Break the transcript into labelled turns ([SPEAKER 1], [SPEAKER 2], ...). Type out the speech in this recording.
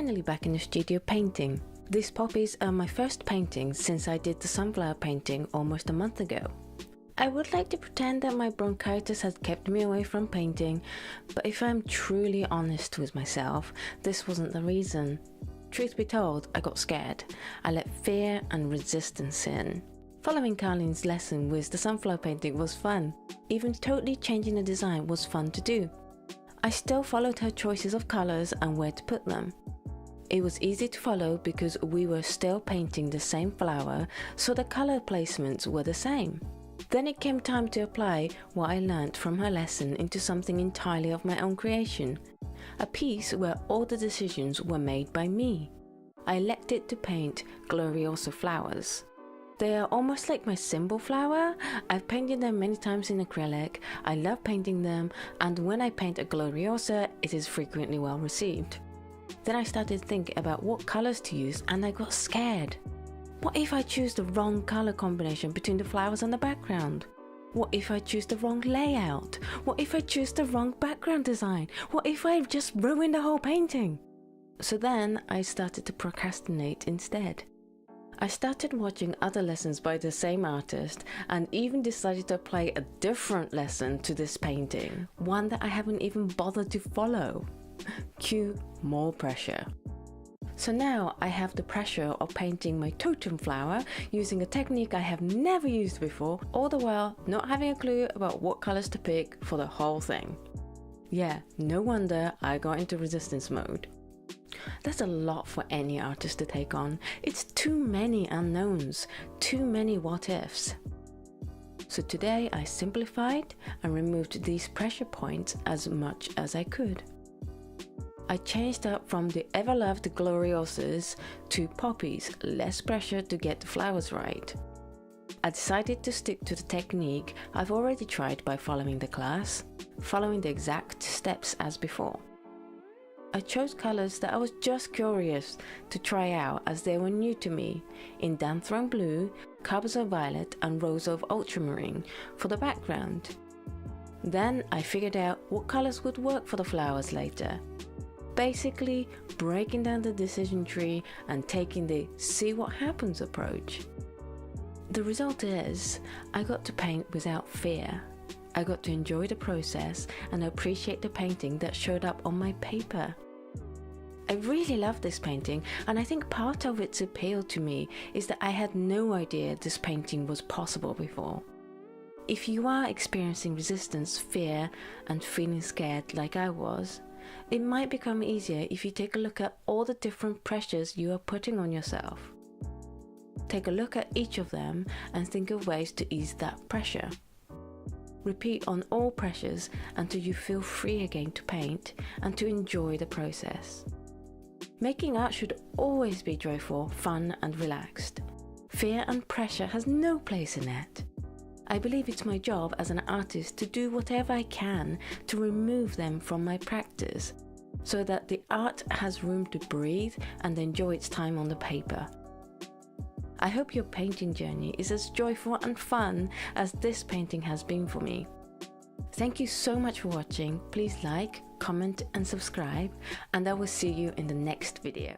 [SPEAKER 1] finally back in the studio painting. These poppies are my first painting since I did the sunflower painting almost a month ago. I would like to pretend that my bronchitis had kept me away from painting, but if I'm truly honest with myself, this wasn't the reason. Truth be told, I got scared. I let fear and resistance in. Following Carlene's lesson with the sunflower painting was fun. Even totally changing the design was fun to do. I still followed her choices of colours and where to put them. It was easy to follow because we were still painting the same flower, so the colour placements were the same. Then it came time to apply what I learnt from her lesson into something entirely of my own creation. A piece where all the decisions were made by me. I elected to paint Gloriosa flowers. They are almost like my symbol flower. I've painted them many times in acrylic. I love painting them, and when I paint a Gloriosa, it is frequently well received. Then I started thinking about what colours to use, and I got scared. What if I choose the wrong colour combination between the flowers and the background? What if I choose the wrong layout? What if I choose the wrong background design? What if I just ruin the whole painting? So then I started to procrastinate instead. I started watching other lessons by the same artist and even decided to apply a different lesson to this painting, one that I haven't even bothered to follow. Cue more pressure. So now I have the pressure of painting my totem flower using a technique I have never used before, all the while not having a clue about what colours to pick for the whole thing. Yeah, no wonder I got into resistance mode. That's a lot for any artist to take on. It's too many unknowns, too many what ifs. So today I simplified and removed these pressure points as much as I could. I changed up from the ever-loved Gloriosas to poppies, less pressure to get the flowers right. I decided to stick to the technique I've already tried by following the class, following the exact steps as before. I chose colours that I was just curious to try out as they were new to me, in Danthron Blue, Carbazole Violet and Rose of Ultramarine for the background. Then I figured out what colours would work for the flowers later. Basically, breaking down the decision tree and taking the see what happens approach. The result is, I got to paint without fear. I got to enjoy the process and appreciate the painting that showed up on my paper. I really love this painting, and I think part of its appeal to me is that I had no idea this painting was possible before. If you are experiencing resistance, fear, and feeling scared like I was, it might become easier if you take a look at all the different pressures you are putting on yourself. Take a look at each of them and think of ways to ease that pressure. Repeat on all pressures until you feel free again to paint and to enjoy the process. Making art should always be joyful, fun and relaxed. Fear and pressure has no place in it. I believe it's my job as an artist to do whatever I can to remove them from my practice, so that the art has room to breathe and enjoy its time on the paper. I hope your painting journey is as joyful and fun as this painting has been for me. Thank you so much for watching. Please like, comment and subscribe, and I will see you in the next video.